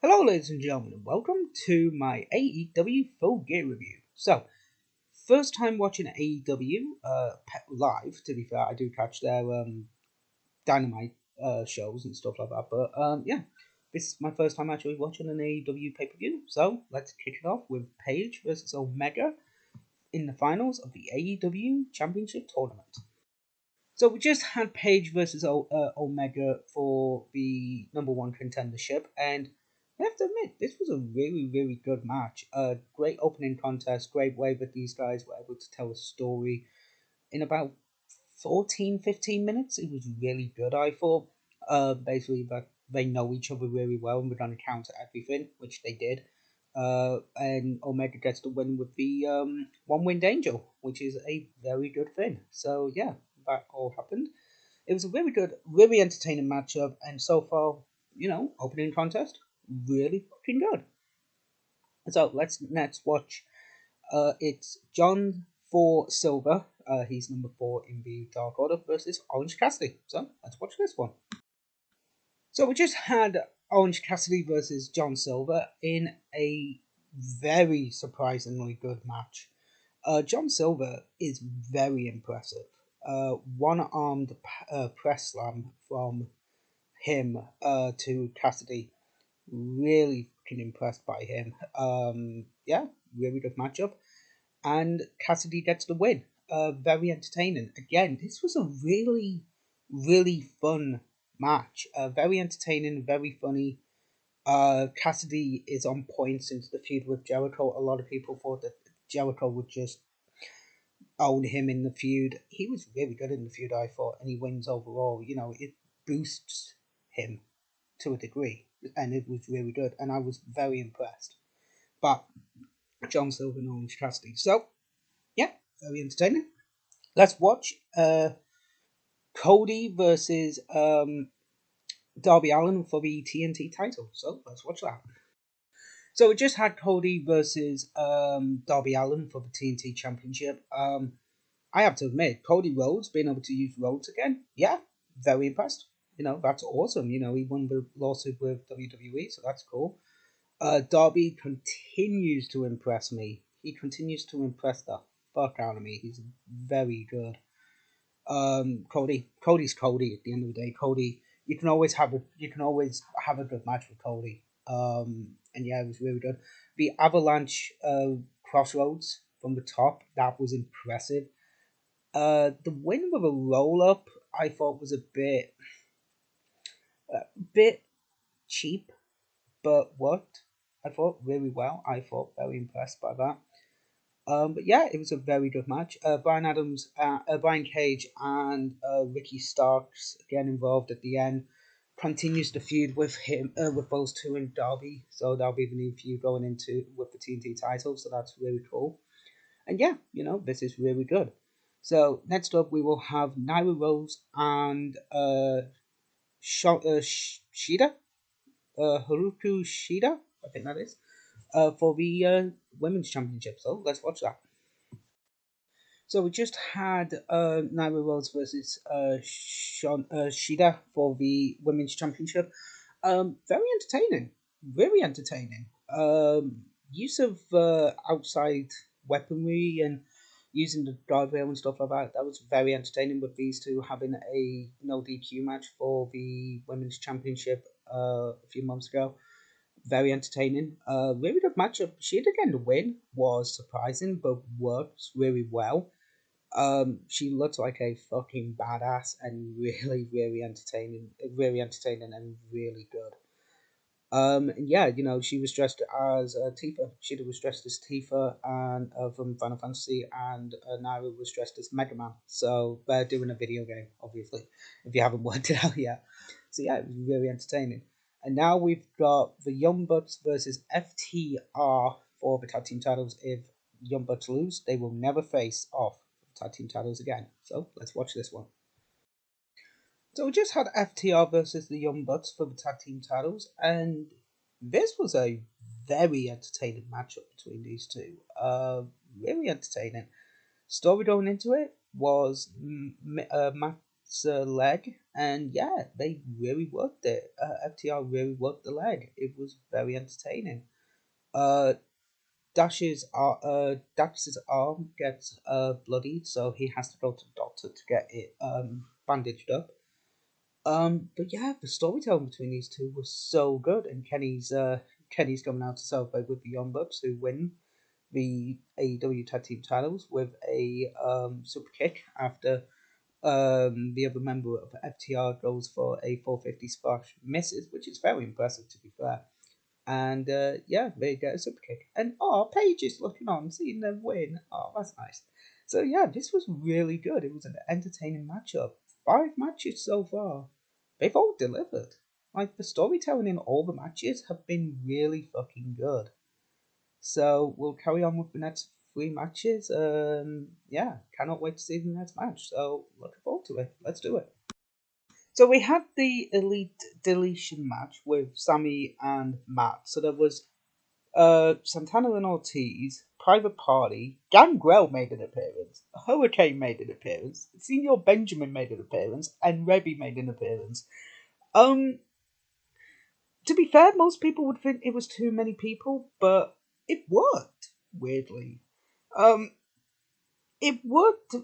Hello ladies and gentlemen, and welcome to my AEW Full Gear Review. So, first time watching AEW live, to be fair. I do catch their Dynamite shows and stuff like that, but yeah, this is my first time actually watching an AEW pay-per-view. So, let's kick it off with Paige versus Omega in the finals of the AEW Championship Tournament. So we just had Paige versus Omega for the number one contendership, and I have to admit, this was a really, really good match. Great opening contest, great way that these guys were able to tell a story in about 14-15 minutes. It was really good, I thought. Basically, that they know each other really well and we're going to counter everything, which they did. And Omega gets the win with the one-winged angel, which is a very good thing. So, yeah, that all happened. It was a really good, really entertaining matchup, and so far, opening contest, really fucking good. So let's next watch. It's John 4 Silver. He's number 4 in the Dark Order versus Orange Cassidy. So let's watch this one. So we just had Orange Cassidy versus John Silver in a very surprisingly good match. John Silver is very impressive. One-armed press slam from him to Cassidy. Really fucking impressed by him. Yeah, really good matchup. And Cassidy gets the win. Very entertaining. Again, this was a really, really fun match. Very entertaining, very funny. Cassidy is on point since the feud with Jericho. A lot of people thought that Jericho would just own him in the feud. He was really good in the feud, I thought, and he wins overall. It boosts him to a degree, and it was really good, and I was very impressed. But John Silver and Orange Cassidy. So, yeah, very entertaining. Let's watch Cody versus Darby Allin for the TNT title. So, let's watch that. So we just had Cody versus Darby Allin for the TNT Championship. I have to admit, Cody Rhodes being able to use Rhodes again, yeah, very impressed. That's awesome. He won the lawsuit with WWE, so that's cool. Darby continues to impress me. He continues to impress the fuck out of me. He's very good. Cody's Cody. At the end of the day, Cody. You can always have a good match with Cody. And yeah, it was really good. The Avalanche Crossroads from the top, that was impressive. The win with a roll up, I thought was a bit cheap, but worked. I thought really well. I thought very impressed by that. But yeah, it was a very good match. Brian Cage, and Ricky Starks again involved at the end. Continues the feud with him, with those two and Darby. So that'll be the new feud going into with the TNT title. So that's really cool. And yeah, this is really good. So next up, we will have Nyla Rose and Shida, Haruku Shida, I think that is, for the women's championship. So let's watch that. So we just had Nyla Rose versus Shida for the women's championship. Very entertaining, very entertaining. Use of outside weaponry and using the guardrail and stuff like that. That was very entertaining with these two having a no DQ match for the women's championship a few months ago. Very entertaining. Really good matchup. Shida getting the win was surprising, but worked really well. She looked like a fucking badass and really, really entertaining and really good. And yeah, she was dressed as Tifa. Shida was dressed as Tifa and from Final Fantasy, and Naira was dressed as Mega Man. So they're doing a video game, obviously, if you haven't worked it out yet. So yeah, it was really entertaining. And now we've got the Young Bucks versus FTR for the tag team titles. If Young Bucks lose, they will never face off tag team titles again. So let's watch this one. So we just had FTR versus the Young Bucks for the tag team titles, and this was a very entertaining matchup between these two. Really entertaining. Story going into it was Matt's leg And yeah, they really worked it. FTR really worked the leg. It was very entertaining. Uh, Dax's arm gets bloodied, so he has to go to the doctor to get it bandaged up. But yeah, the storytelling between these two was so good, and Kenny's coming out to celebrate with the Young Bucks, who win the AEW Tag Team titles with a super kick after the other member of FTR goes for a 450 splash, misses, which is very impressive to be fair. And yeah, they get a super kick. And Paige is looking on, seeing them win. Oh, that's nice. So yeah, this was really good. It was an entertaining matchup. 5 matches so far. They've all delivered. Like, the storytelling in all the matches have been really fucking good. So we'll carry on with the next 3 matches. Yeah, cannot wait to see the next match. So looking forward to it. Let's do it. So we had the Elite Deletion match with Sammy and Matt. So there was Santana and Ortiz, Private Party, Gangrel made an appearance, Hurricane made an appearance, Senior Benjamin made an appearance, and Rebby made an appearance. Um, to be fair, most people would think it was too many people, but it worked, weirdly. Um, it worked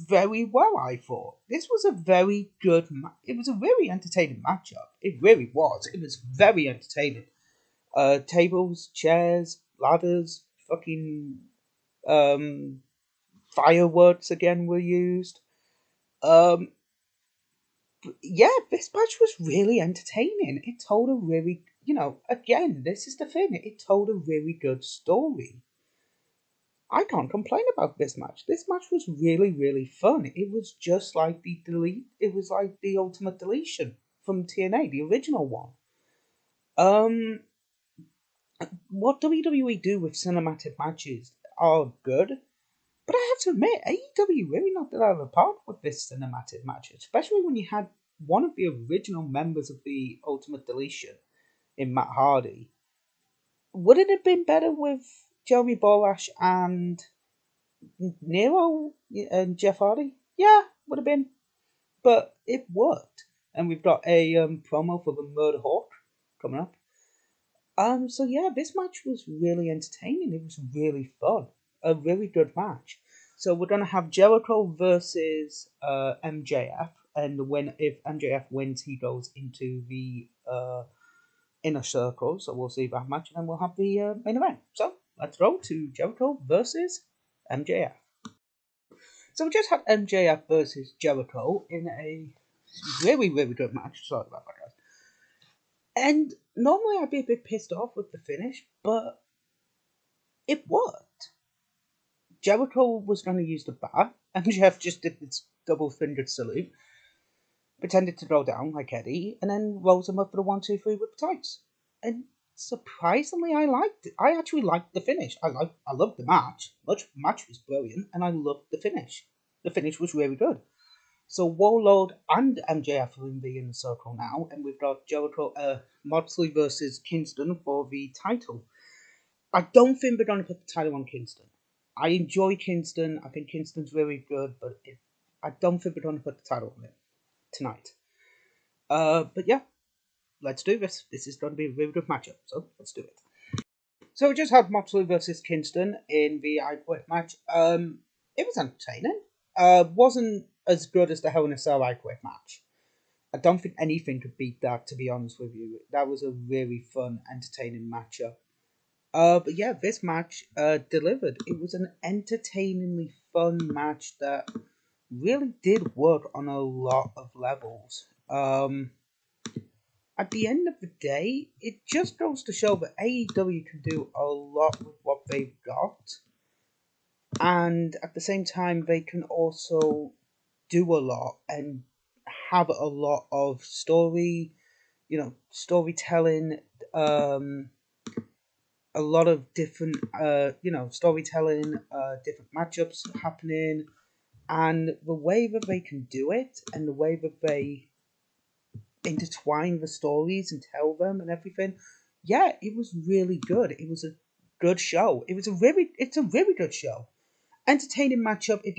very well, I thought. This was a very good it was a very entertaining matchup. It really was. It was very entertaining. Tables, chairs, ladders, fucking um fireworks again were used. Um yeah, this match was really entertaining. It told a really, again, this is the thing. It told a really good story. I can't complain about this match. This match was really, really fun. It was just like the delete. It was like the Ultimate Deletion from TNA, the original one. Um, what WWE do with cinematic matches are good, but I have to admit, AEW really knocked it out of the park with this cinematic match, especially when you had one of the original members of the Ultimate Deletion in Matt Hardy. Would it have been better with Jeremy Borash and Nero and Jeff Hardy? Yeah, would have been, but it worked. And we've got a promo for the Murder Hawk coming up. So yeah, this match was really entertaining. It was really fun. A really good match. So we're gonna have Jericho versus MJF, and if MJF wins, he goes into the inner circle. So we'll see that match, and then we'll have the main event. So let's go to Jericho versus MJF. So we just had MJF versus Jericho in a really, really good match. Sorry about that, guys. And normally I'd be a bit pissed off with the finish, but it worked. Jericho was going to use the bar. MJF just did this double-fingered salute, pretended to go down like Eddie, and then rolls him up for the 1-2-3 with the tights. And surprisingly, I liked it. I actually liked the finish. I loved the match. The match was brilliant, and I loved the finish. The finish was really good. So Warlord and MJF are in the inner circle now, and we've got Moxley versus Kingston for the title. I don't think they're going to put the title on Kingston. I enjoy Kingston. I think Kingston's really good, but I don't think they're going to put the title on it tonight. But yeah, let's do this. This is going to be a really good matchup, so let's do it. So we just had Moxley versus Kingston in the I Quit match. It was entertaining. Wasn't as good as the Hell in a Cell I Quit match. I don't think anything could beat that, to be honest with you. That was a really fun, entertaining matchup. But yeah, this match delivered. It was an entertainingly fun match that really did work on a lot of levels. At the end of the day, it just goes to show that AEW can do a lot with what they've got, and at the same time, they can also do a lot and have a lot of storytelling, a lot of different, storytelling, different matchups happening, and the way that they can do it, and the way that they intertwine the stories and tell them and everything. Yeah, it was really good. It was a good show. It's a really good show. Entertaining matchup. If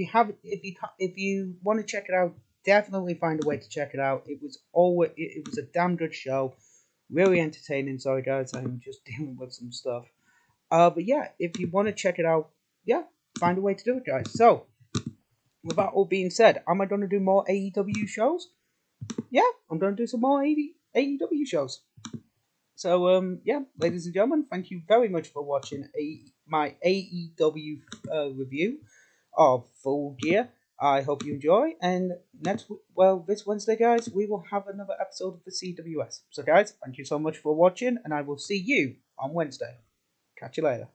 you want to check it out, definitely find a way to check it out. It was a damn good show, really entertaining. Sorry guys, I'm just dealing with some stuff. But yeah, if you want to check it out, yeah, find a way to do it, guys. So, with that all being said, am I going to do more AEW shows? Yeah, I'm going to do some more AEW shows. So, yeah, ladies and gentlemen, thank you very much for watching my AEW review of Full Gear. I hope you enjoy. And this Wednesday, guys, we will have another episode of the CWS. So, guys, thank you so much for watching, and I will see you on Wednesday. Catch you later.